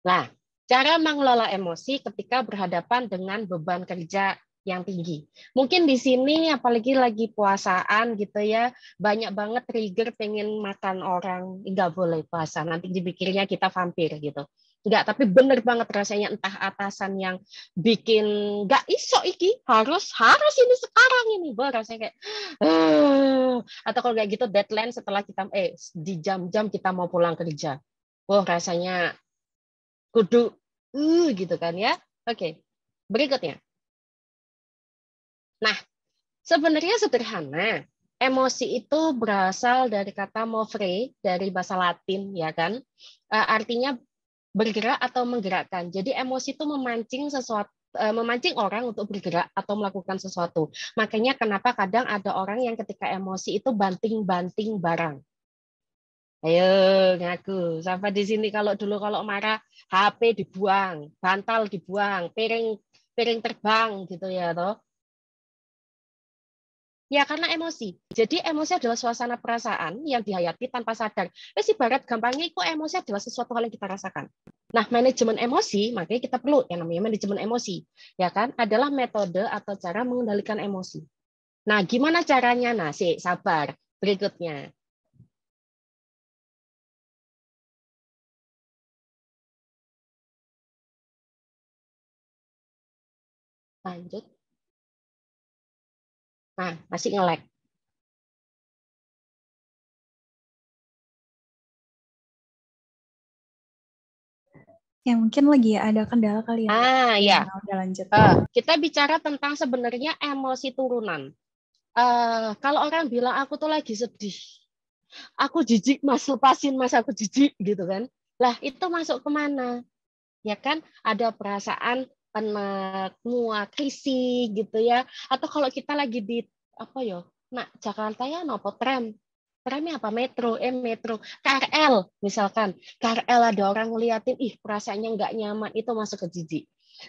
Nah, cara mengelola emosi ketika berhadapan dengan beban kerja yang tinggi. Mungkin di sini apalagi lagi puasaan gitu ya, banyak banget trigger pengen makan orang, nggak boleh puasa, nanti dipikirnya kita vampir gitu. Enggak, tapi bener banget rasanya entah atasan yang bikin nggak iso iki, harus harus ini sekarang ini, rasanya kayak atau kalau kayak gitu deadline setelah kita di jam-jam kita mau pulang kerja. Wah, rasanya kudu gitu kan ya. Oke. Berikutnya. Nah, sebenarnya sederhana. Emosi itu berasal dari kata movere dari bahasa Latin ya kan. Artinya bergerak atau menggerakkan. Jadi emosi itu memancing orang untuk bergerak atau melakukan sesuatu. Makanya kenapa kadang ada orang yang ketika emosi itu banting-banting barang. Ayo ngaku. Sampai di sini kalau dulu kalau marah HP dibuang, bantal dibuang, piring piring terbang gitu ya toh. Ya karena emosi. Jadi emosi adalah suasana perasaan yang dihayati tanpa sadar. Ibarat gampangnya itu emosi adalah sesuatu hal yang kita rasakan. Nah, manajemen emosi, makanya kita perlu yang namanya manajemen emosi. Ya kan? Adalah metode atau cara mengendalikan emosi. Nah, gimana caranya? Nah, sabar. Berikutnya. Lanjut. Nah, masih ngelek. Ya mungkin lagi ada kendala kali ya Mbak. Ya, Ya, udah lanjut. kita bicara tentang sebenarnya emosi turunan. Kalau orang bilang aku tuh lagi sedih, aku jijik mas, lepasin mas, aku jijik gitu kan. Lah itu masuk kemana? Ya kan ada perasaan penek, muak, risih gitu ya. Atau kalau kita lagi di apa ya? Nah, Jakarta ya nopo tram. Tramnya apa? Metro. KRL misalkan. KRL ada orang ngeliatin, ih perasaannya nggak nyaman, itu masuk ke jijik.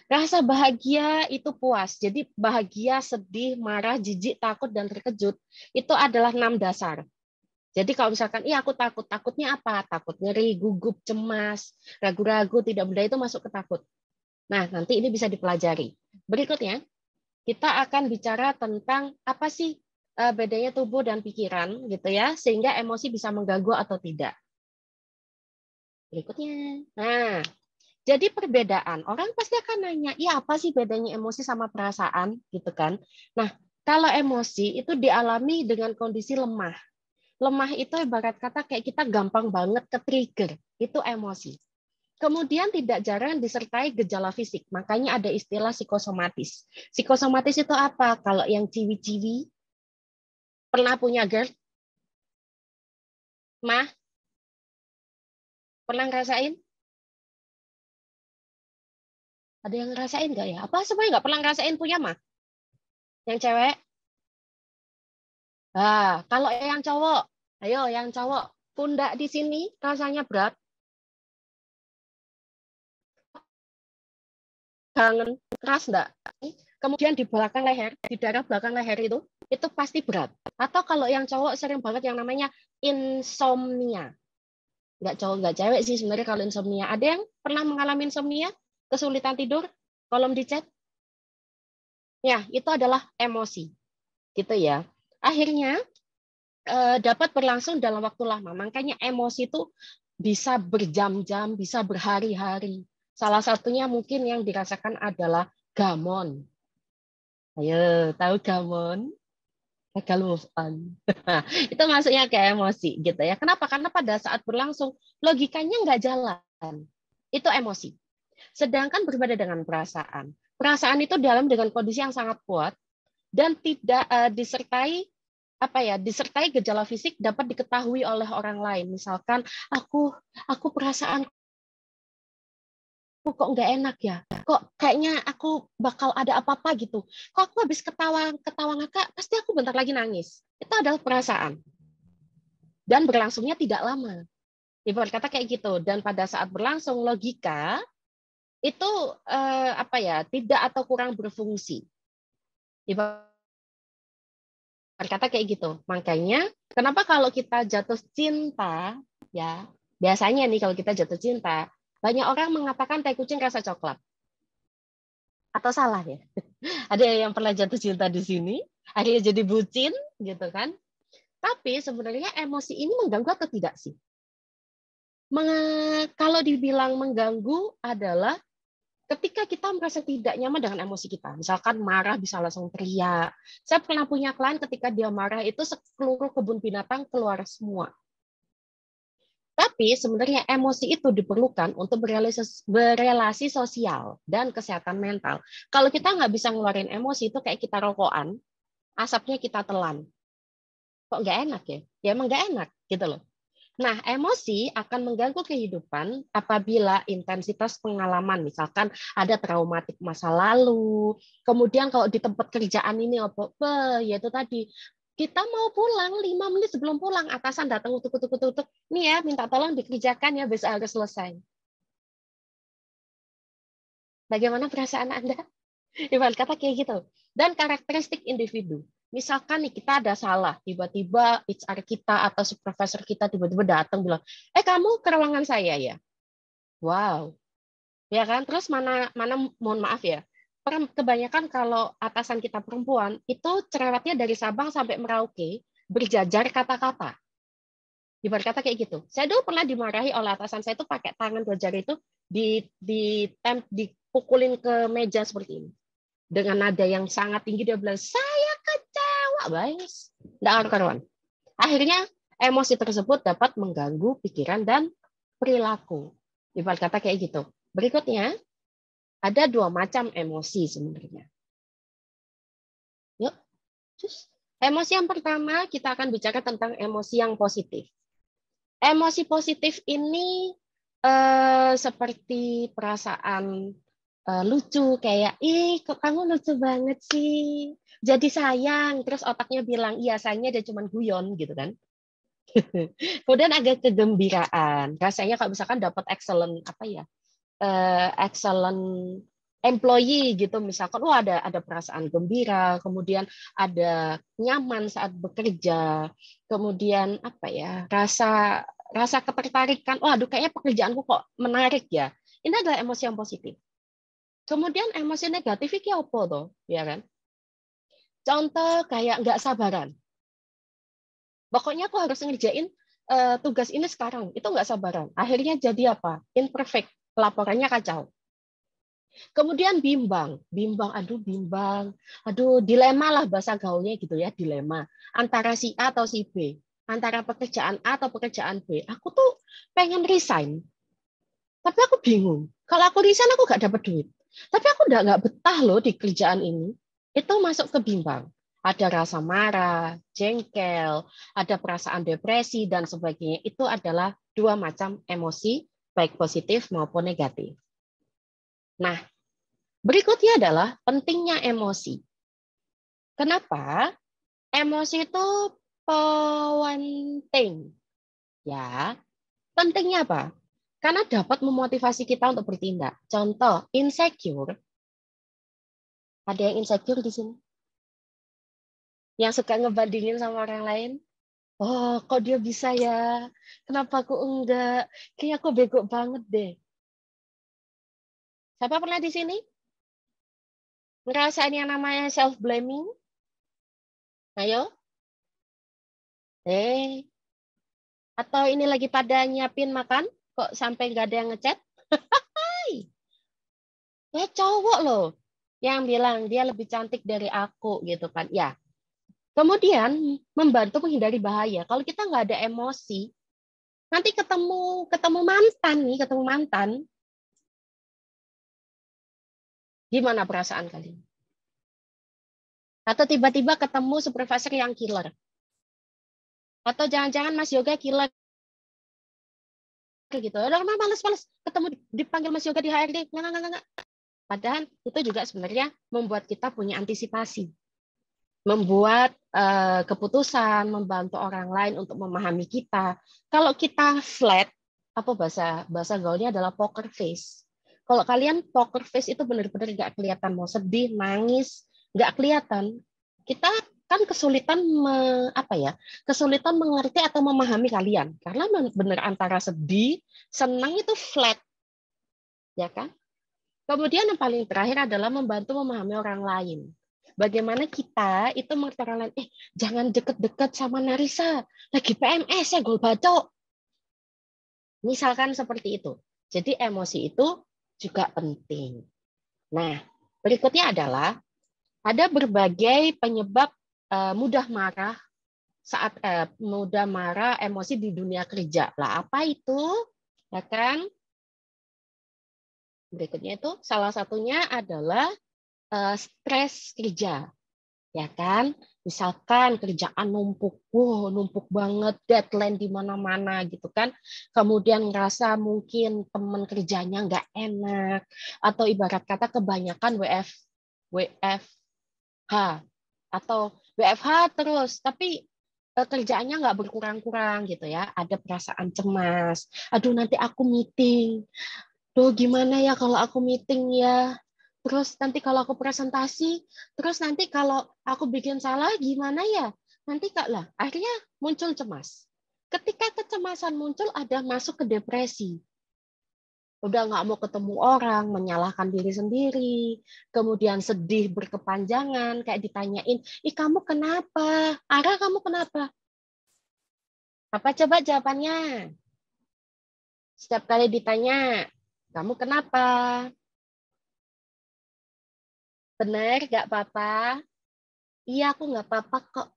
Rasa bahagia itu puas. Jadi bahagia, sedih, marah, jijik, takut, dan terkejut itu adalah 6 dasar. Jadi kalau misalkan, iya aku takut, takutnya apa? Takut nyeri, gugup, cemas, ragu-ragu, tidak berdaya itu masuk ke takut. Nah, nanti ini bisa dipelajari. Berikutnya, kita akan bicara tentang apa sih bedanya tubuh dan pikiran gitu ya, sehingga emosi bisa mengganggu atau tidak. Berikutnya. Nah, jadi perbedaan. Orang pasti akan nanya, iya apa sih bedanya emosi sama perasaan gitu kan? Nah, kalau emosi itu dialami dengan kondisi lemah. Lemah itu ibarat kata kayak kita gampang banget ke trigger. Itu emosi. Kemudian tidak jarang disertai gejala fisik. Makanya ada istilah psikosomatis. Psikosomatis itu apa? Kalau yang ciwi-ciwi pernah punya GERD, mah pernah ngerasain? Ada yang ngerasain nggak ya? Apa semuanya nggak pernah ngerasain punya mah? Yang cewek? Kalau yang cowok, ayo yang cowok, pundak di sini rasanya berat, kangen, keras enggak? Kemudian di belakang leher, di daerah belakang leher itu pasti berat. Atau kalau yang cowok sering banget yang namanya insomnia. Nggak cowok, nggak cewek sih sebenarnya kalau insomnia. Ada yang pernah mengalami insomnia? Kesulitan tidur? Kolom di chat? Ya, itu adalah emosi. Gitu ya. Akhirnya dapat berlangsung dalam waktu lama. Makanya emosi itu bisa berjam-jam, bisa berhari-hari. Salah satunya mungkin yang dirasakan adalah gamon. Ayo, tahu gamon? Gagal move on. Itu masuknya ke emosi gitu ya. Kenapa? Karena pada saat berlangsung logikanya nggak jalan. Itu emosi. Sedangkan berbeda dengan perasaan. Perasaan itu dalam dengan kondisi yang sangat kuat dan tidak disertai disertai gejala fisik dapat diketahui oleh orang lain. Misalkan aku perasaan kok nggak enak ya, kok kayaknya aku bakal ada apa-apa gitu, kok aku habis ketawa ketawa ngakak pasti aku bentar lagi nangis. Itu adalah perasaan dan berlangsungnya tidak lama, ibarat kata kayak gitu. Dan pada saat berlangsung logika itu tidak atau kurang berfungsi, ibarat kata kayak gitu. Makanya kenapa kalau kita jatuh cinta ya, biasanya nih kalau kita jatuh cinta Banyak orang mengatakan tai kucing rasa coklat. Atau salah ya? Ada yang pernah jatuh cinta di sini, akhirnya jadi bucin, gitu kan? Tapi sebenarnya emosi ini mengganggu atau tidak sih? Kalau dibilang mengganggu adalah ketika kita merasa tidak nyaman dengan emosi kita. Misalkan marah bisa langsung teriak. Saya pernah punya klien ketika dia marah itu seluruh kebun binatang keluar semua. Tapi sebenarnya emosi itu diperlukan untuk berelasi sosial dan kesehatan mental. Kalau kita nggak bisa ngeluarin emosi itu kayak kita rokokan, asapnya kita telan. Kok nggak enak ya? Ya emang nggak enak gitu loh. Nah, emosi akan mengganggu kehidupan apabila intensitas pengalaman, misalkan ada traumatik masa lalu, kemudian kalau di tempat kerjaan ini, yaitu tadi, kita mau pulang 5 menit sebelum pulang, atasan datang utuk-utuk, nih ya, minta tolong dikerjakan ya, besok harus selesai. Bagaimana perasaan Anda? Ibarat kata kayak gitu. Dan karakteristik individu. Misalkan nih kita ada salah, tiba-tiba HR kita atau supervisor kita tiba-tiba datang bilang, kamu ke ruangan saya ya? Wow, ya kan? Terus mana mohon maaf ya, kebanyakan kalau atasan kita perempuan itu cerewetnya dari Sabang sampai Merauke berjajar kata-kata. Ibarat kata kayak gitu. Saya dulu pernah dimarahi oleh atasan saya itu pakai tangan 2 jari itu dipukulin ke meja seperti ini. Dengan nada yang sangat tinggi dia bilang, saya kecewa, guys. Nggak karuan. Akhirnya emosi tersebut dapat mengganggu pikiran dan perilaku. Ibarat kata kayak gitu. Berikutnya, ada 2 macam emosi sebenarnya. Yuk. Emosi yang pertama, kita akan bicara tentang emosi yang positif. Emosi positif ini seperti perasaan lucu, kayak kok kamu lucu banget sih, jadi sayang, terus otaknya bilang iya sayangnya dia cuma guyon gitu kan. Kemudian ada kegembiraan, rasanya kalau misalkan dapat excellent excellent employee gitu, misalkan ada perasaan gembira, kemudian ada nyaman saat bekerja, kemudian rasa ketertarikan, aduh kayaknya pekerjaanku kok menarik ya. Ini adalah emosi yang positif. Kemudian emosi negatif itu apa toh, ya kan? Contoh kayak nggak sabaran. Pokoknya aku harus ngerjain tugas ini sekarang, itu nggak sabaran. Akhirnya jadi apa? Imperfect, laporannya kacau. Kemudian bimbang, aduh dilema lah bahasa gaulnya gitu ya, dilema antara si A atau si B, antara pekerjaan A atau pekerjaan B. Aku tuh pengen resign, tapi aku bingung. Kalau aku resign aku nggak dapat duit. Tapi aku nggak betah loh di kerjaan ini. Itu masuk ke bimbang. Ada rasa marah, jengkel, ada perasaan depresi, dan sebagainya. Itu adalah 2 macam emosi, baik positif maupun negatif. Nah, berikutnya adalah pentingnya emosi. Kenapa? Emosi itu penting. Ya, pentingnya apa? Karena dapat memotivasi kita untuk bertindak. Contoh, insecure. Ada yang insecure di sini? Yang suka ngebandingin sama orang lain? Oh, kok dia bisa ya? Kenapa aku enggak? Kayaknya aku bego banget deh. Siapa pernah di sini? Ngerasain yang namanya self-blaming? Ayo? Atau ini lagi pada nyiapin makan? Kok sampai nggak ada yang ngechat? Ya cowok loh yang bilang dia lebih cantik dari aku gitu kan. Ya. Kemudian membantu menghindari bahaya. Kalau kita nggak ada emosi, nanti ketemu mantan, gimana perasaan kalian? Atau tiba-tiba ketemu supervisor yang killer. Atau jangan-jangan Mas Yoga killer gitu. Udah males ketemu dipanggil Mas Yoga di HRD. Nggak. Padahal itu juga sebenarnya membuat kita punya antisipasi. Membuat keputusan, membantu orang lain untuk memahami kita. Kalau kita flat, apa bahasa gaulnya adalah poker face. Kalau kalian poker face itu benar-benar nggak kelihatan mau sedih, nangis, nggak kelihatan. Kita kan kesulitan kesulitan mengerti atau memahami kalian karena benar antara sedih, senang itu flat. ya kan? Kemudian yang paling terakhir adalah membantu memahami orang lain. Bagaimana kita itu mengerti orang lain, jangan deket-deket sama Narisa, lagi PMS ya, gol bacok. Misalkan seperti itu. Jadi emosi itu juga penting. Nah, berikutnya adalah ada berbagai penyebab mudah marah mudah marah, emosi di dunia kerja. Lah apa itu? Ya kan? Berikutnya itu salah satunya adalah stres kerja. Ya kan? Misalkan kerjaan numpuk, numpuk banget, deadline di mana-mana gitu kan. Kemudian ngerasa mungkin teman kerjanya nggak enak, atau ibarat kata kebanyakan WFH atau WFH terus, tapi kerjaannya nggak berkurang-kurang gitu ya. Ada perasaan cemas. Aduh nanti aku meeting. Duh gimana ya kalau aku meeting ya. Terus nanti kalau aku presentasi, terus nanti kalau aku bikin salah gimana ya? Nanti Kak lah, akhirnya muncul cemas. Ketika kecemasan muncul, ada masuk ke depresi. Udah nggak mau ketemu orang, menyalahkan diri sendiri, kemudian sedih berkepanjangan, kayak ditanyain, kamu kenapa? Ara, kamu kenapa? Apa coba jawabannya? Setiap kali ditanya, kamu kenapa? Benar, nggak apa-apa. Iya, aku nggak apa-apa kok.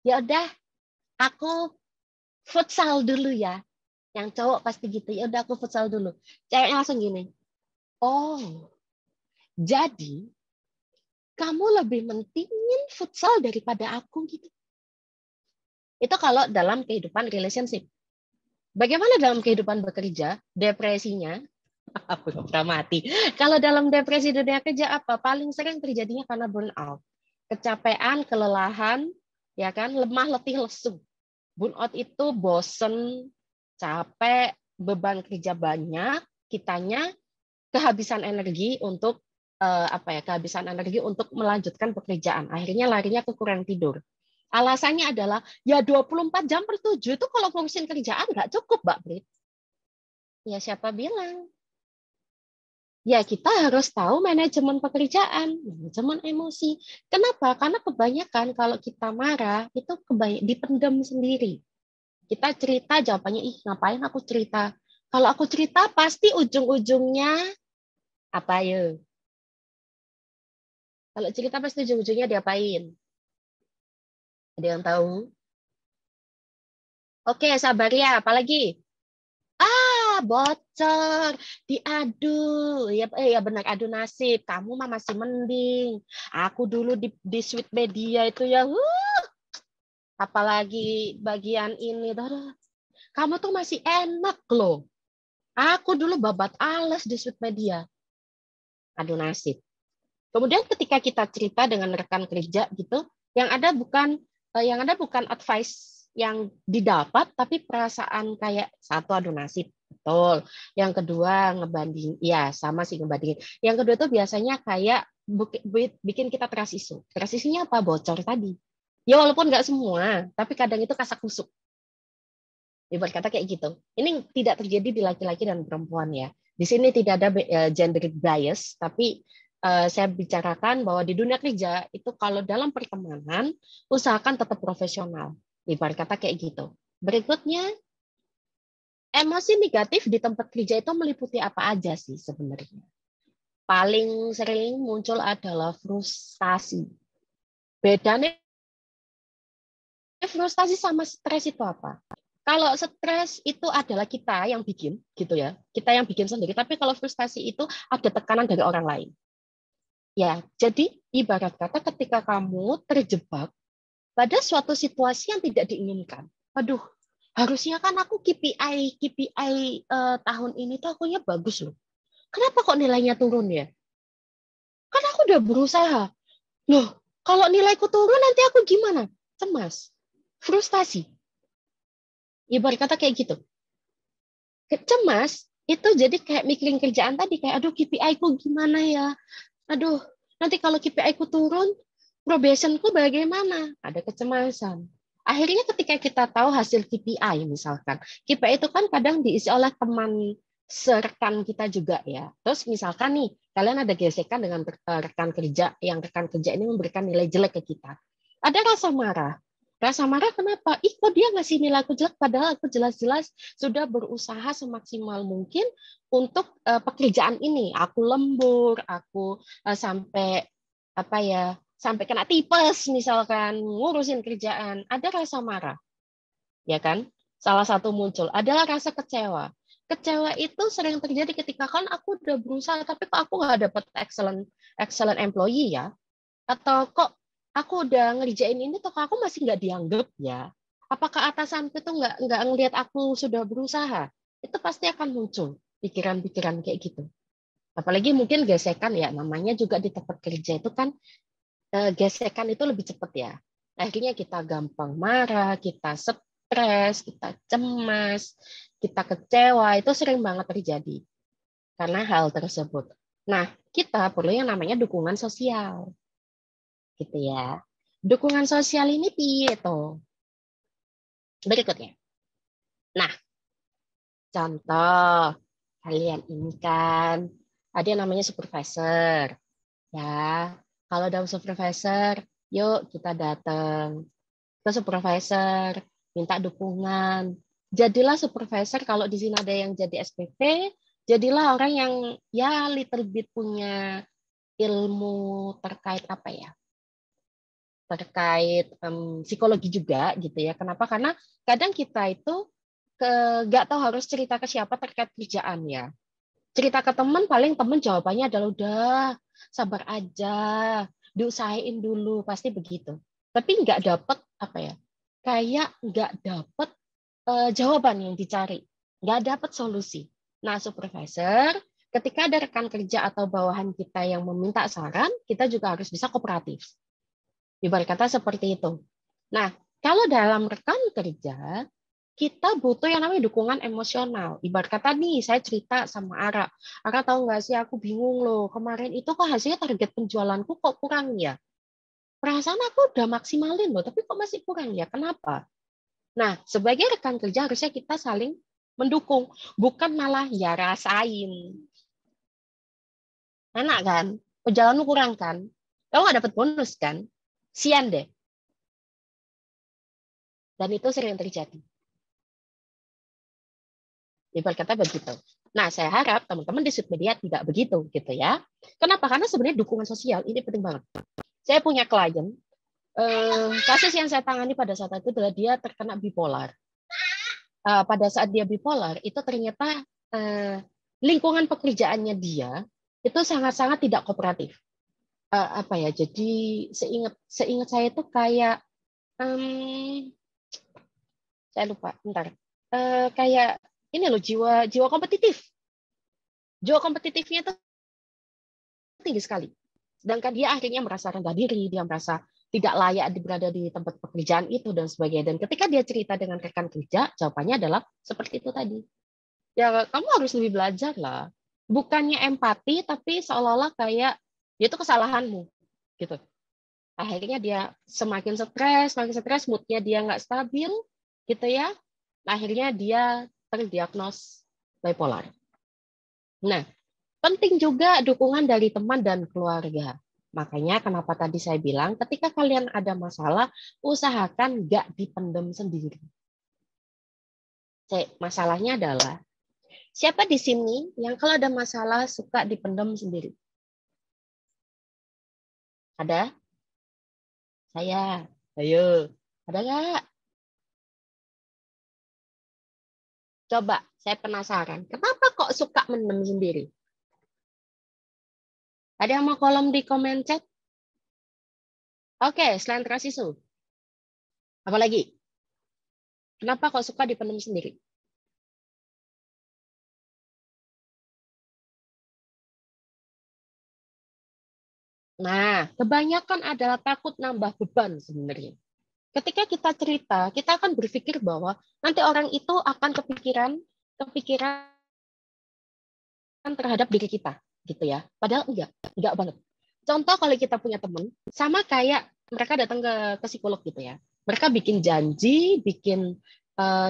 Ya udah, aku futsal dulu ya. Yang cowok pasti gitu. Ya udah, aku futsal dulu. Ceweknya langsung gini. Oh, jadi kamu lebih mentingin futsal daripada aku gitu. Itu kalau dalam kehidupan relationship. Bagaimana dalam kehidupan bekerja? Depresinya pura mati. Kalau dalam depresi dunia kerja apa? Paling sering terjadinya karena burnout. Kecapean, kelelahan, ya kan, lemah, letih, lesu. Burnout itu bosen, capek, beban kerja banyak, kitanya kehabisan energi untuk kehabisan energi untuk melanjutkan pekerjaan. Akhirnya larinya ke kurang tidur. Alasannya adalah ya 24 jam per 7 itu kalau ngurusin kerjaan nggak cukup, Mbak Brit. Ya siapa bilang? Ya kita harus tahu manajemen pekerjaan, manajemen emosi. Kenapa? Karena kebanyakan kalau kita marah itu dipendam sendiri. Kita cerita jawabannya, ngapain aku cerita? Kalau aku cerita pasti ujung-ujungnya apa ya? Kalau cerita pasti ujung-ujungnya diapain? Ada yang tahu? Oke, sabar ya. Apalagi? Bocor, diadu, ya benar adu nasib. Kamu mah masih mending. Aku dulu di Sweet Media itu ya, apalagi bagian ini, kamu tuh masih enak loh. Aku dulu babat alas di Sweet Media, adu nasib. Kemudian ketika kita cerita dengan rekan kerja gitu, yang ada bukan advice yang didapat, tapi perasaan kayak satu adu nasib. Betul. Yang kedua ngebanding, ya sama sih ngebandingin. Yang kedua itu biasanya kayak bikin kita trust issue. Trust issue-nya apa? Bocor tadi. Ya walaupun nggak semua, tapi kadang itu kasak kusuk. Ibarat kata kayak gitu. Ini tidak terjadi di laki-laki dan perempuan ya. Di sini tidak ada gender bias, tapi saya bicarakan bahwa di dunia kerja itu kalau dalam pertemanan usahakan tetap profesional. Ibarat kata kayak gitu. Berikutnya, emosi negatif di tempat kerja itu meliputi apa aja sih sebenarnya? Paling sering muncul adalah frustasi. Bedanya frustasi sama stres itu apa? Kalau stres itu adalah kita yang bikin, gitu ya. Kita yang bikin sendiri. Tapi kalau frustasi itu ada tekanan dari orang lain. Ya, jadi ibarat kata ketika kamu terjebak pada suatu situasi yang tidak diinginkan. Aduh, harusnya kan aku KPI tahun ini tuh akunya bagus loh. Kenapa kok nilainya turun ya? Kan aku udah berusaha. Loh, kalau nilaiku turun nanti aku gimana? Cemas, frustasi. Ibarat kata kayak gitu. Cemas itu jadi kayak mikirin kerjaan tadi, kayak aduh KPI ku gimana ya? Aduh, nanti kalau KPI ku turun, probationku bagaimana? Ada kecemasan. Akhirnya ketika kita tahu hasil KPI misalkan, KPI itu kan kadang diisi oleh teman serekan kita juga ya. Terus misalkan nih, kalian ada gesekan dengan rekan kerja, yang rekan kerja ini memberikan nilai jelek ke kita. Ada rasa marah. Rasa marah kenapa? Ih, kok dia ngasih nilai aku jelek, padahal aku jelas-jelas sudah berusaha semaksimal mungkin untuk pekerjaan ini. Aku lembur, aku sampai apa ya, sampai kena tipes misalkan ngurusin kerjaan. Ada rasa marah, ya kan? Salah satu muncul adalah rasa kecewa. Kecewa itu sering terjadi ketika kan aku udah berusaha tapi kok aku nggak dapat excellent employee ya, atau kok aku udah ngerjain ini kok aku masih nggak dianggap ya, apakah atasanku tuh nggak ngelihat aku sudah berusaha. Itu pasti akan muncul pikiran-pikiran kayak gitu. Apalagi mungkin gesekan ya, namanya juga di tempat kerja itu kan gesekan itu lebih cepat ya. Akhirnya kita gampang marah, kita stres, kita cemas, kita kecewa, itu sering banget terjadi karena hal tersebut. Nah, kita perlu yang namanya dukungan sosial. Gitu ya. Dukungan sosial ini piye toh? Berikutnya. Nah, contoh kalian ini kan ada yang namanya supervisor. Ya, kalau ada supervisor, yuk kita datang ke supervisor, minta dukungan. Jadilah supervisor, kalau di sini ada yang jadi SPP, jadilah orang yang ya little bit punya ilmu terkait apa ya? Terkait psikologi juga gitu ya. Kenapa? Karena kadang kita itu nggak tahu harus cerita ke siapa terkait kerjaan ya. Cerita ke teman, paling teman jawabannya adalah udah sabar aja, diusahain dulu, pasti begitu. Tapi nggak dapet apa ya? Kayak nggak dapet jawaban yang dicari, nggak dapet solusi. Nah, supervisor, ketika ada rekan kerja atau bawahan kita yang meminta saran, kita juga harus bisa kooperatif. Ibarat kata seperti itu. Nah, kalau dalam rekan kerja, kita butuh yang namanya dukungan emosional. Ibarat kata nih, saya cerita sama Ara. Ara tahu nggak sih, aku bingung loh. Kemarin itu kok hasilnya target penjualanku kok kurang ya? Perasaan aku udah maksimalin loh, tapi kok masih kurang ya? Kenapa? Nah, sebagai rekan kerja harusnya kita saling mendukung. Bukan malah ya rasain. Enak kan? Penjualanmu kurang kan? Kamu nggak dapat bonus kan? Sian deh. Dan itu sering terjadi. Ibarat kata begitu. Nah, saya harap teman-teman di Sweetmedia tidak begitu, gitu ya. Kenapa? Karena sebenarnya dukungan sosial ini penting banget. Saya punya klien, kasus yang saya tangani pada saat itu adalah dia terkena bipolar. Pada saat dia bipolar, itu ternyata lingkungan pekerjaannya dia itu sangat-sangat tidak kooperatif. Apa ya? Jadi seingat saya itu kayak saya lupa, bentar. Kayak ini loh, jiwa kompetitif. Jiwa kompetitifnya itu tinggi sekali. Sedangkan dia akhirnya merasa rendah diri, dia merasa tidak layak berada di tempat pekerjaan itu dan sebagainya. Dan ketika dia cerita dengan rekan kerja, jawabannya adalah seperti itu tadi. Ya, kamu harus lebih belajar lah. Bukannya empati, tapi seolah-olah kayak itu kesalahanmu, gitu. Akhirnya dia semakin stres, moodnya dia nggak stabil, gitu ya. Akhirnya dia terdiagnos bipolar. Nah, penting juga dukungan dari teman dan keluarga. Makanya kenapa tadi saya bilang, ketika kalian ada masalah, usahakan nggak dipendam sendiri. Masalahnya adalah, siapa di sini yang kalau ada masalah suka dipendam sendiri? Ada? Saya. Ayo. Ada nggak? Coba, saya penasaran. Kenapa kok suka mendem sendiri? Ada yang mau kolom di komen chat? Oke, selain trust issue. Apa lagi? Kenapa kok suka dipendam sendiri? Nah, kebanyakan adalah takut nambah beban sebenarnya. Ketika kita cerita, kita akan berpikir bahwa nanti orang itu akan kepikiran terhadap diri kita, gitu ya. Padahal enggak banget. Contoh kalau kita punya teman, sama kayak mereka datang ke psikolog gitu ya. Mereka bikin janji, bikin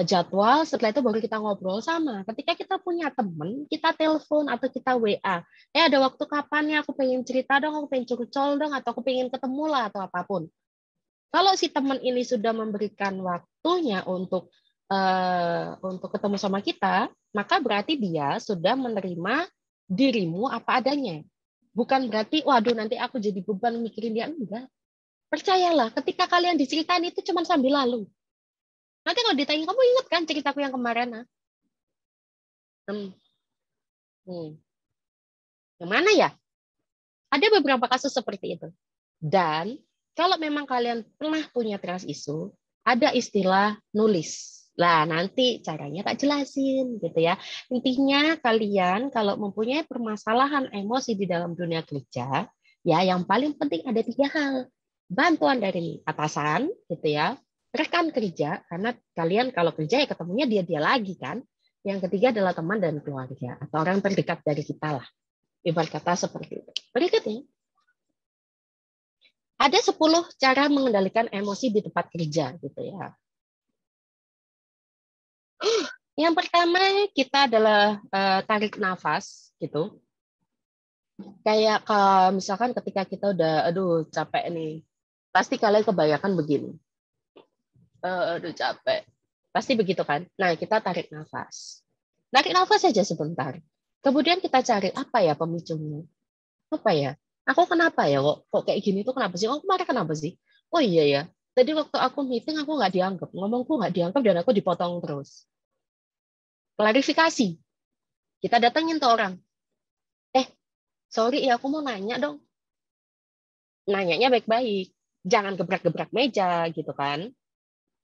jadwal, setelah itu baru kita ngobrol. Sama ketika kita punya teman, kita telepon atau kita WA, ada waktu kapan ya, aku pengen cerita dong, aku pengen curcol dong, atau aku pengen ketemu lah, atau apapun. Kalau si teman ini sudah memberikan waktunya untuk ketemu sama kita, maka berarti dia sudah menerima dirimu apa adanya. Bukan berarti, waduh nanti aku jadi beban mikirin dia. Enggak. Percayalah, ketika kalian diceritain itu cuma sambil lalu. Nanti kalau ditanya, kamu ingat kan ceritaku yang kemarin? Yang mana ya? Ada beberapa kasus seperti itu. Dan kalau memang kalian pernah punya trust issue, ada istilah nulis. Lah, nanti caranya tak jelasin gitu ya. Intinya kalian kalau mempunyai permasalahan emosi di dalam dunia kerja, ya yang paling penting ada 3 hal. Bantuan dari atasan gitu ya, rekan kerja, karena kalian kalau kerja ya ketemunya dia lagi kan. Yang ketiga adalah teman dan keluarga atau orang terdekat dari kita lah. Ibarat kata seperti itu. Berikutnya, ada 10 cara mengendalikan emosi di tempat kerja gitu ya. Yang pertama kita adalah tarik nafas gitu. Kayak misalkan ketika kita udah aduh capek nih. Pasti kalian kebanyakan begini. Aduh capek. Pasti begitu kan? Nah, kita tarik nafas. Tarik nafas saja sebentar. Kemudian kita cari apa ya pemicunya? Apa ya? Aku kenapa ya kok kayak gini tuh kenapa sih? Oh, kemarin kenapa sih? Oh iya ya. Tadi waktu aku meeting aku nggak dianggap, ngomongku nggak dianggap dan aku dipotong terus. Klarifikasi. Kita datengin tuh orang. Sorry ya aku mau nanya dong. Nanyanya baik-baik. Jangan gebrak-gebrak meja gitu kan.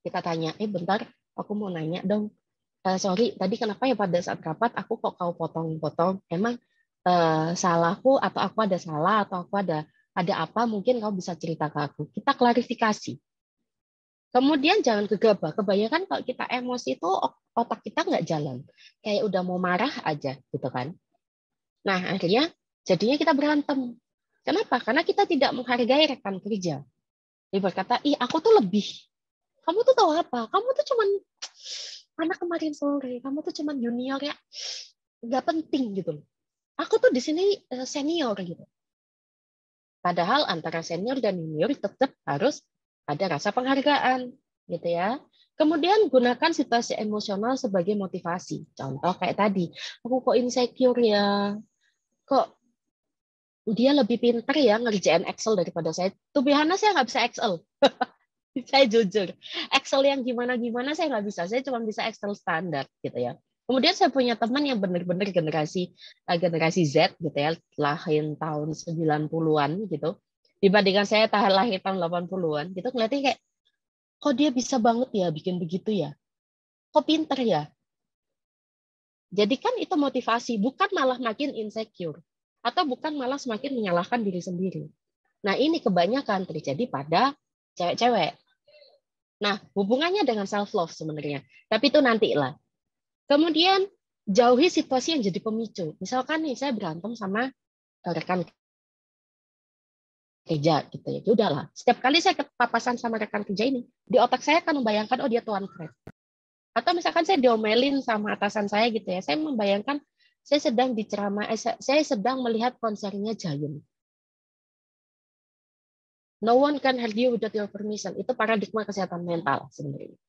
Kita tanya, bentar, aku mau nanya dong. Sorry, tadi kenapa ya pada saat rapat aku kok kau potong-potong? Emang salahku atau aku ada salah atau aku ada apa mungkin kau bisa cerita ke aku. Kita klarifikasi. Kemudian jangan gegabah. Kebanyakan kalau kita emosi itu otak kita nggak jalan. Kayak udah mau marah aja gitu kan. Nah akhirnya jadinya kita berantem. Kenapa? Karena kita tidak menghargai rekan kerja. Dia berkata, aku tuh lebih. Kamu tuh tahu apa? Kamu tuh cuman anak kemarin sore. Kamu tuh cuman junior ya. Nggak penting gitu. Aku tuh di sini senior gitu. Padahal antara senior dan junior tetap harus ada rasa penghargaan, gitu ya. Kemudian gunakan situasi emosional sebagai motivasi. Contoh kayak tadi, aku kok insecure ya, kok dia lebih pintar ya ngerjain Excel daripada saya. To be honest, saya nggak bisa Excel. Saya jujur. Excel yang gimana-gimana saya nggak bisa. Saya cuma bisa Excel standar, gitu ya. Kemudian saya punya teman yang benar-benar generasi Z gitu ya, lahir tahun 90-an gitu. Dibandingkan saya lahir tahun 80-an gitu, ngeliatnya kayak kok dia bisa banget ya bikin begitu ya. Kok pinter ya. Jadi kan itu motivasi, bukan malah makin insecure atau bukan malah semakin menyalahkan diri sendiri. Nah, ini kebanyakan terjadi pada cewek-cewek. Nah, hubungannya dengan self love sebenarnya. Tapi itu nantilah. Kemudian jauhi situasi yang jadi pemicu. Misalkan nih saya berantem sama rekan kerja gitu ya. Ya udahlah. Setiap kali saya kepapasan sama rekan kerja ini, di otak saya akan membayangkan dia tuan keren. Atau misalkan saya diomelin sama atasan saya gitu ya. Saya membayangkan saya sedang diceramah, saya sedang melihat konsernya Giant. No one can hurt you without your permission. Itu paradigma kesehatan mental sebenarnya.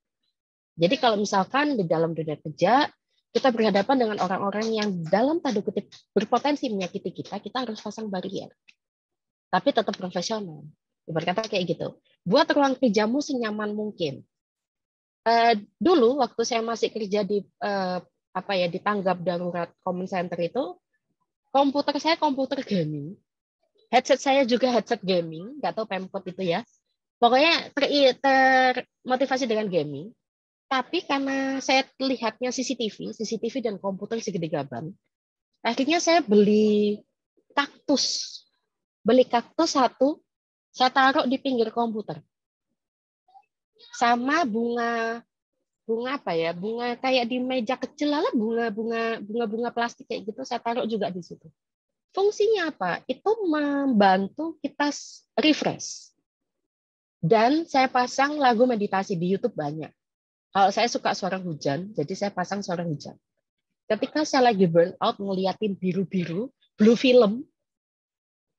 Jadi kalau misalkan di dalam dunia kerja kita berhadapan dengan orang-orang yang dalam tanda kutip berpotensi menyakiti kita, kita harus pasang barier. Tapi tetap profesional. Ibarat kata kayak gitu. Buat ruang kerjamu senyaman mungkin. Dulu waktu saya masih kerja di di tanggap darurat common center itu, komputer saya komputer gaming. Headset saya juga headset gaming, nggak tahu Pemkot itu ya. Pokoknya termotivasi dengan gaming. Tapi karena saya lihatnya CCTV dan komputer segede gaban, akhirnya saya beli kaktus. Beli kaktus satu, saya taruh di pinggir komputer. Sama bunga apa ya? Bunga kayak di meja kecil lah, bunga plastik kayak gitu saya taruh juga di situ. Fungsinya apa? Itu membantu kita refresh. Dan saya pasang lagu meditasi di YouTube banyak. Kalau saya suka suara hujan, jadi saya pasang suara hujan. Ketika saya lagi burn out ngeliatin biru-biru, blue film,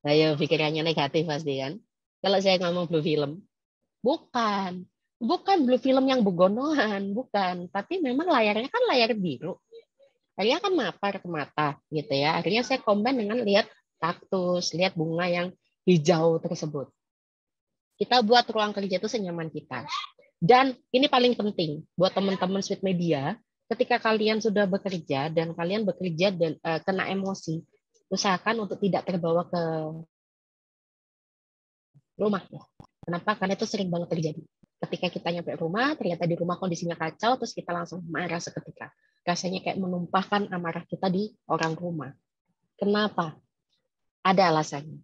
ayo pikirannya negatif pasti kan. Kalau saya ngomong blue film, bukan blue film yang begonoan, bukan. Tapi memang layarnya kan layar biru. Akhirnya kan mapar ke mata gitu ya. Akhirnya saya combine dengan lihat kaktus, lihat bunga yang hijau tersebut. Kita buat ruang kerja itu senyaman kita. Dan ini paling penting buat teman-teman Sweet Media, ketika kalian sudah bekerja dan kalian bekerja dan kena emosi, usahakan untuk tidak terbawa ke rumah. Kenapa? Karena itu sering banget terjadi. Ketika kita nyampe rumah, ternyata di rumah kondisinya kacau, terus kita langsung marah seketika. Rasanya kayak menumpahkan amarah kita di orang rumah. Kenapa? Ada alasannya.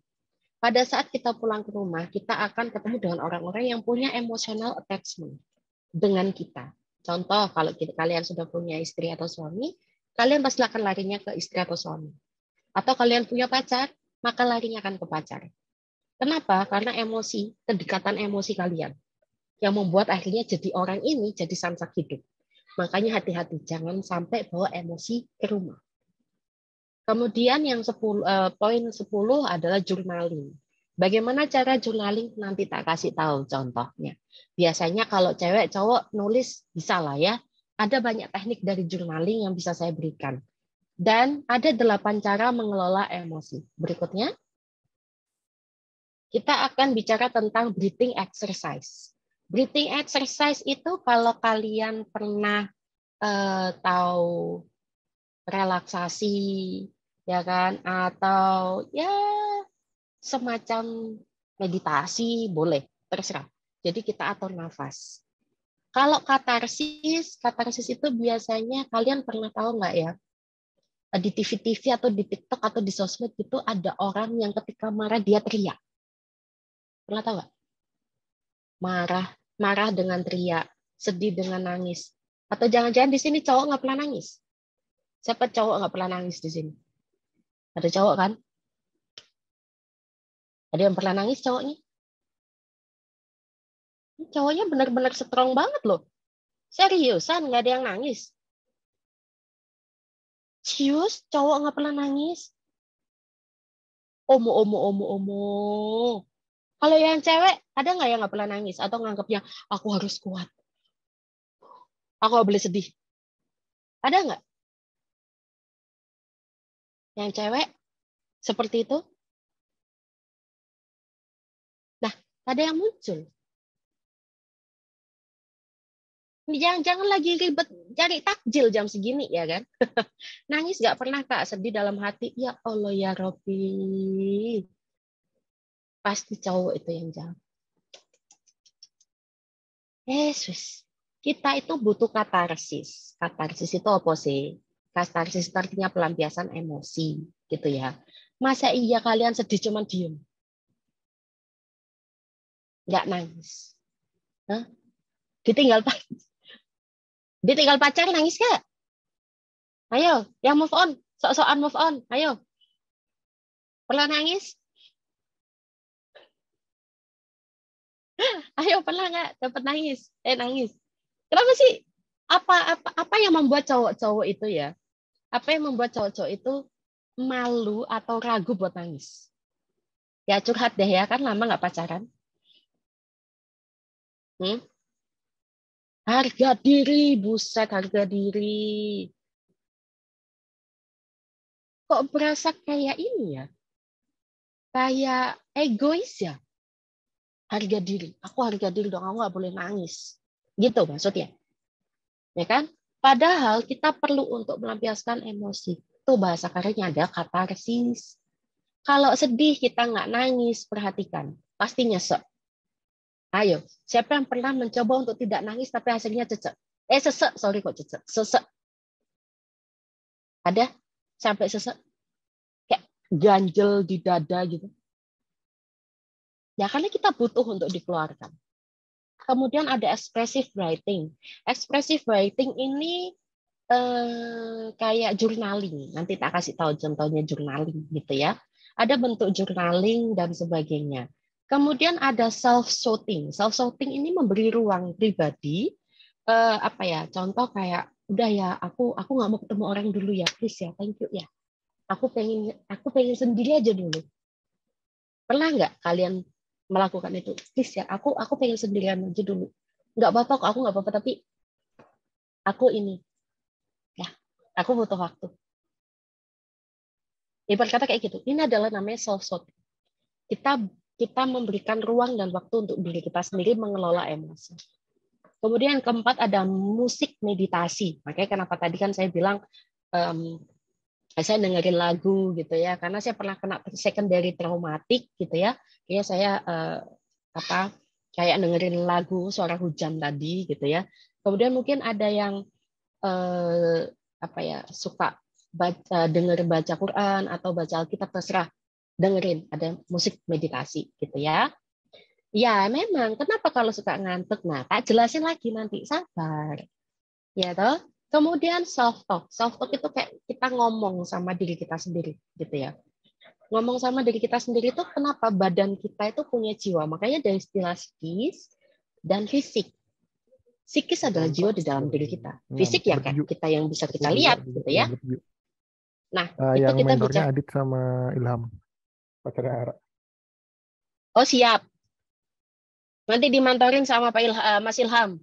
Pada saat kita pulang ke rumah, kita akan ketemu dengan orang-orang yang punya emotional attachment dengan kita. Contoh, kalau kalian sudah punya istri atau suami, kalian pasti akan larinya ke istri atau suami. Atau kalian punya pacar, maka larinya akan ke pacar. Kenapa? Karena emosi, kedekatan emosi kalian yang membuat akhirnya jadi orang ini jadi samsak hidup. Makanya hati-hati, jangan sampai bawa emosi ke rumah. Kemudian yang poin 10 adalah journaling. Bagaimana cara journaling? Nanti tak kasih tahu contohnya. Biasanya kalau cewek cowok nulis bisa lah ya. Ada banyak teknik dari journaling yang bisa saya berikan. Dan ada 8 cara mengelola emosi. Berikutnya, kita akan bicara tentang breathing exercise. Breathing exercise itu kalau kalian pernah tahu relaksasi, ya kan, atau ya semacam meditasi, boleh, terserah. Jadi kita atur nafas. Kalau katarsis itu biasanya kalian pernah tahu nggak ya? Di TV-TV atau di TikTok atau di sosmed itu ada orang yang ketika marah dia teriak. Pernah tahu nggak? Marah dengan teriak, sedih dengan nangis. Atau jangan-jangan di sini cowok nggak pernah nangis? Siapa cowok nggak pernah nangis di sini? Ada cowok kan? Ada yang pernah nangis cowoknya? Cowoknya benar-benar strong banget loh. Seriusan, nggak ada yang nangis. Serius, cowok nggak pernah nangis. Omo. Kalau yang cewek, ada nggak yang nggak pernah nangis? Atau nganggapnya, aku harus kuat. Aku nggak boleh sedih. Ada nggak? Yang cewek seperti itu? Nah, ada yang muncul. Jangan lagi ribet cari takjil jam segini ya kan. Nangis nggak pernah Kak, sedih dalam hati. Ya Allah ya Robbi. Pasti cowok itu yang jawab. Yesus. Kita itu butuh katarsis. Katarsis itu apa sih? Katarsis itu artinya pelampiasan emosi gitu ya. Masa iya kalian sedih cuma diem? Nggak nangis. Hah? Ditinggal pacar nangis gak? Ayo, yang move on. Sok-sokan move on. Ayo. Pernah nangis? Ayo, pernah nggak dapat nangis? Nangis. Kenapa sih? Apa yang membuat cowok-cowok itu ya? Apa yang membuat cowok-cowok itu malu atau ragu buat nangis? Ya curhat deh ya, kan lama nggak pacaran. Harga diri, buset harga diri. Kok berasa kayak ini ya? Kayak egois ya? Harga diri. Aku harga diri dong, aku nggak boleh nangis. Gitu maksudnya. Ya kan? Padahal kita perlu untuk melampiaskan emosi. Itu bahasa kerennya ada katarsis. Kalau sedih kita nggak nangis, perhatikan. Pasti nyesek. Ayo, siapa yang pernah mencoba untuk tidak nangis tapi hasilnya cecek? Sesek, sorry kok cecek. Sesek. Ada? Sampai sesek? Kayak ganjel di dada gitu. Ya, karena kita butuh untuk dikeluarkan. Kemudian ada expressive writing. Expressive writing ini kayak journaling. Nanti tak kasih tahu contohnya journaling gitu ya. Ada bentuk journaling dan sebagainya. Kemudian ada self-shouting. Self-shouting ini memberi ruang pribadi apa ya? Contoh kayak udah ya, aku nggak mau ketemu orang dulu ya, please ya, thank you ya. Aku pengen sendiri aja dulu. Pernah nggak kalian melakukan itu? Please ya, aku pengen sendirian aja dulu. Nggak apa-apa kok, aku nggak apa-apa, tapi aku ini ya, aku butuh waktu. Ibarat kata kayak gitu. Ini adalah namanya self-sort. Kita memberikan ruang dan waktu untuk diri kita sendiri mengelola emosi. Kemudian keempat ada musik meditasi. Makanya kenapa tadi kan saya bilang saya dengerin lagu gitu ya, karena saya pernah kena secondary traumatik gitu ya. Kayaknya saya kayak dengerin lagu suara hujan tadi gitu ya. Kemudian mungkin ada yang suka denger baca Quran atau baca Alkitab, terserah, dengerin ada musik meditasi gitu ya. Ya memang kenapa kalau suka ngantuk, nah tak jelasin lagi nanti, sabar ya toh. Kemudian self talk itu kayak kita ngomong sama diri kita sendiri gitu ya. Ngomong sama diri kita sendiri itu kenapa badan kita itu punya jiwa, makanya dari istilah psikis dan fisik. Psikis adalah jiwa di dalam diri kita. Fisik ya kan kita yang bisa kita lihat gitu ya. Nah, itu yang kita mentornya bicara. Adit sama Ilham, pacarnya Ara. Oh siap. Nanti dimantorin sama Mas Ilham.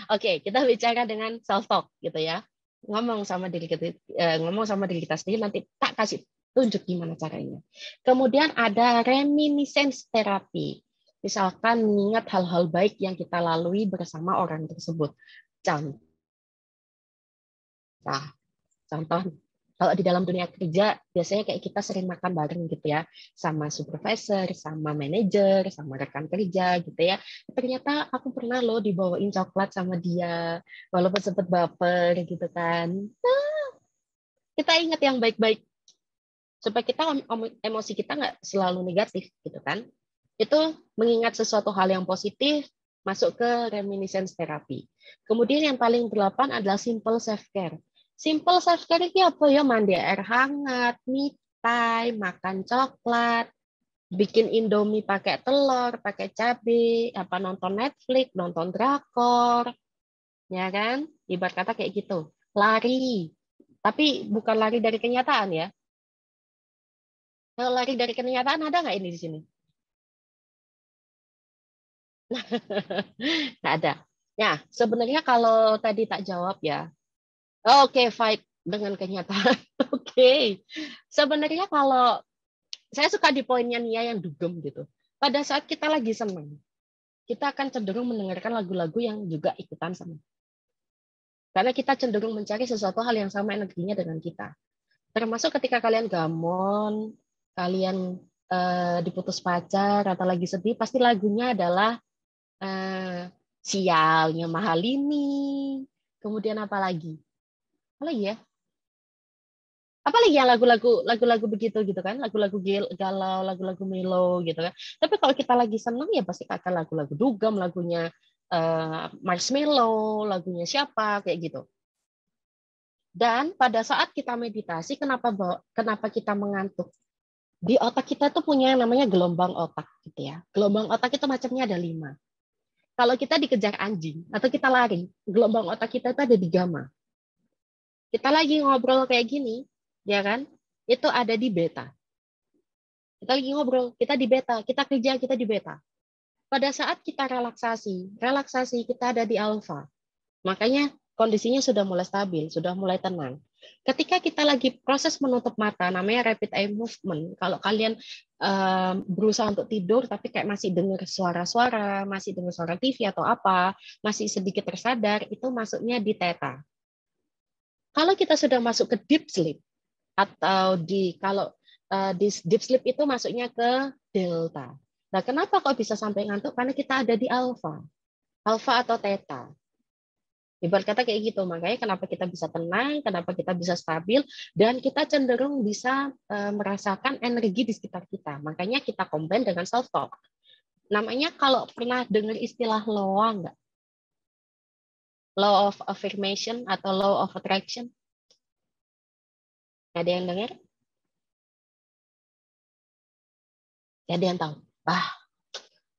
Oke, kita bicara dengan self talk gitu ya. Ngomong sama diri kita sendiri, nanti tak kasih tunjuk gimana caranya. Kemudian ada reminiscence terapi. Misalkan mengingat hal-hal baik yang kita lalui bersama orang tersebut. Contoh, kalau di dalam dunia kerja biasanya kayak kita sering makan bareng gitu ya, sama supervisor, sama manajer, sama rekan kerja gitu ya. Ternyata aku pernah loh dibawain coklat sama dia, walaupun sempat baper gitu kan. Nah, kita ingat yang baik-baik supaya kita emosi kita nggak selalu negatif gitu kan. Itu mengingat sesuatu hal yang positif, masuk ke reminiscence therapy. Kemudian yang paling 8 adalah simple self care. Simple self care itu apa ya? Mandi air hangat, me time, makan coklat, bikin Indomie pakai telur, pakai cabai, nonton Netflix, nonton drakor, ya kan? Ibarat kata kayak gitu. Lari, tapi bukan lari dari kenyataan ya. Kalau lari dari kenyataan ada nggak ini di sini? Nggak ada. Ya, sebenarnya kalau tadi tak jawab ya, oke, fight dengan kenyataan. Oke. Sebenarnya kalau saya suka di poinnya Nia yang dugem gitu. Pada saat kita lagi senang, kita akan cenderung mendengarkan lagu-lagu yang juga ikutan senang. Karena kita cenderung mencari sesuatu hal yang sama energinya dengan kita. Termasuk ketika kalian gamon, kalian diputus pacar atau lagi sedih, pasti lagunya adalah sialnya mahal ini. Kemudian apa lagi? Apa lagi ya? Apalagi yang lagu-lagu begitu gitu kan, lagu-lagu galau, lagu-lagu melo gitu kan. Tapi kalau kita lagi senang ya pasti akan lagu-lagu dugem, lagunya Marshmello, lagunya siapa kayak gitu. Dan pada saat kita meditasi, kenapa kita mengantuk? Di otak kita tuh punya yang namanya gelombang otak gitu ya. Gelombang otak itu macamnya ada 5. Kalau kita dikejar anjing atau kita lari, gelombang otak kita itu ada di gamma. Kita lagi ngobrol kayak gini, ya kan? Itu ada di beta. Kita lagi ngobrol, kita di beta. Kita kerja, kita di beta. Pada saat kita relaksasi kita ada di alfa. Makanya kondisinya sudah mulai stabil, sudah mulai tenang. Ketika kita lagi proses menutup mata, namanya rapid eye movement. Kalau kalian berusaha untuk tidur, tapi kayak masih dengar suara-suara, masih dengar suara TV atau apa, masih sedikit tersadar, itu masuknya di theta. Kalau kita sudah masuk ke deep sleep, atau di deep sleep itu masuknya ke delta. Nah, kenapa kok bisa sampai ngantuk? Karena kita ada di alfa atau theta. Ibarat kata kayak gitu, makanya kenapa kita bisa tenang, kenapa kita bisa stabil, dan kita cenderung bisa merasakan energi di sekitar kita. Makanya kita combine dengan self-talk. Namanya kalau pernah dengar istilah LOA nggak? Law of affirmation atau law of attraction? Ada yang dengar? Ada yang tahu?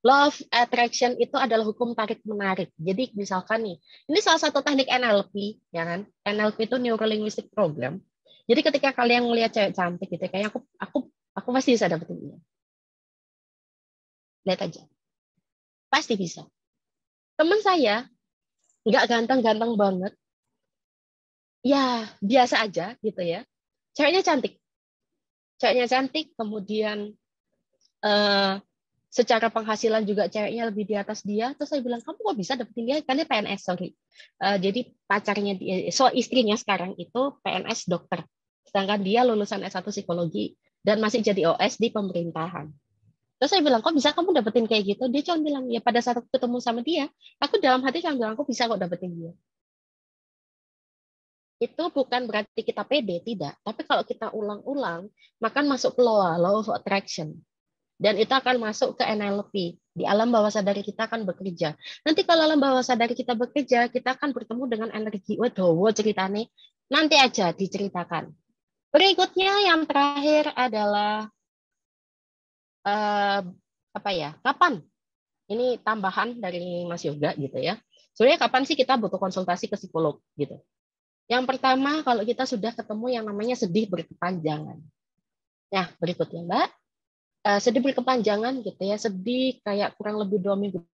Law of attraction itu adalah hukum tarik-menarik. Jadi misalkan nih, ini salah satu teknik NLP, ya kan? NLP itu Neuro Linguistic Program. Jadi ketika kalian melihat cewek cantik gitu, kayak aku pasti bisa dapetin dia. Lihat aja. Pasti bisa. Teman saya nggak ganteng-ganteng banget. Ya, biasa aja gitu ya. Ceweknya cantik. Ceweknya cantik, kemudian secara penghasilan juga ceweknya lebih di atas dia. Terus saya bilang, kamu kok bisa dapetin dia? Kan dia PNS, sorry. Jadi pacarnya dia, istrinya sekarang itu PNS dokter. Sedangkan dia lulusan S1 psikologi dan masih jadi OS di pemerintahan. Terus saya bilang, kok bisa kamu dapetin kayak gitu? Dia cuma bilang, ya pada saat aku ketemu sama dia, aku dalam hati cuma bilang, aku bisa kok dapetin dia. Itu bukan berarti kita pede, tidak. Tapi kalau kita ulang-ulang, maka masuk ke law of attraction. Dan itu akan masuk ke NLP. Di alam bawah sadar kita akan bekerja. Nanti kalau alam bawah sadar kita bekerja, kita akan bertemu dengan energi. Waduh, ceritanya nanti aja diceritakan. Berikutnya yang terakhir adalah kapan? Ini tambahan dari Mas Yoga gitu ya. Sebenarnya kapan sih kita butuh konsultasi ke psikolog gitu? Yang pertama, kalau kita sudah ketemu yang namanya sedih berkepanjangan. Nah, berikutnya Mbak. Sedih berkepanjangan gitu ya, sedih kayak kurang lebih 2 minggu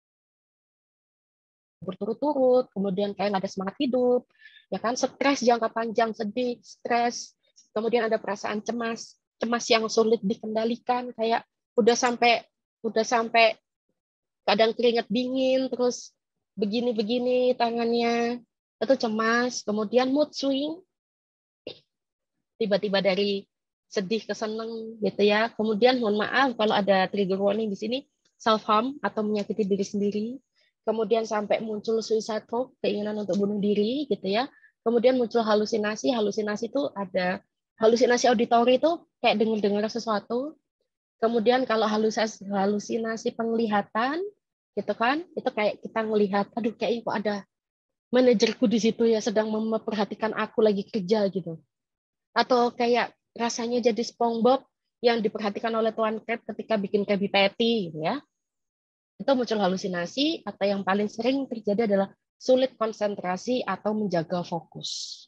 berturut-turut, kemudian kayak nggak ada semangat hidup, ya kan, stres jangka panjang, sedih, stres, kemudian ada perasaan cemas yang sulit dikendalikan, kayak udah sampai kadang keringat dingin, terus begini-begini tangannya, itu cemas, kemudian mood swing, tiba-tiba dari sedih ke seneng gitu ya. Kemudian mohon maaf kalau ada trigger warning di sini, self harm atau menyakiti diri sendiri. Kemudian sampai muncul suicide thought, keinginan untuk bunuh diri gitu ya. Kemudian muncul halusinasi itu ada halusinasi auditori itu kayak dengar-dengar sesuatu. Kemudian kalau halusinasi penglihatan gitu kan, itu kayak kita melihat, aduh kayaknya kok ada manajerku di situ ya sedang memperhatikan aku lagi kerja gitu. Atau kayak rasanya jadi SpongeBob yang diperhatikan oleh Tuan Crab ketika bikin Krabby Patty, gitu ya. Itu muncul halusinasi, atau yang paling sering terjadi adalah sulit konsentrasi atau menjaga fokus.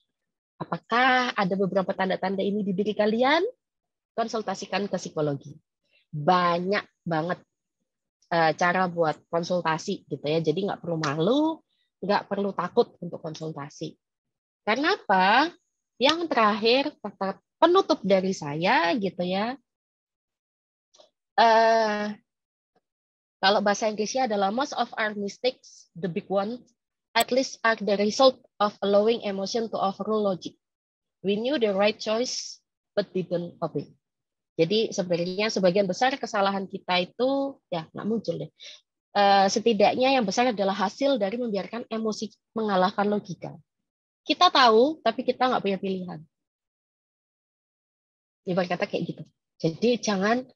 Apakah ada beberapa tanda-tanda ini di diri kalian? Konsultasikan ke psikologi. Banyak banget cara buat konsultasi gitu ya. Jadi nggak perlu malu, nggak perlu takut untuk konsultasi. Karena apa? Yang terakhir, kata penutup dari saya gitu ya. Kalau bahasa Inggrisnya adalah most of our mistakes, the big one, at least are the result of allowing emotion to overrule logic. We knew the right choice, but didn't obey. Jadi sebenarnya sebagian besar kesalahan kita itu ya nggak muncul deh. Setidaknya yang besar adalah hasil dari membiarkan emosi mengalahkan logika. Kita tahu, tapi kita nggak punya pilihan. Ibarat kata kayak gitu. Jadi jangan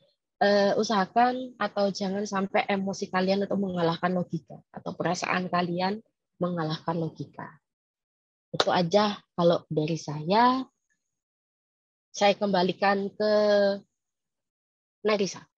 usahakan atau jangan sampai emosi kalian itu mengalahkan logika atau perasaan kalian mengalahkan logika. Itu aja kalau dari saya. Saya kembalikan ke Nerissa.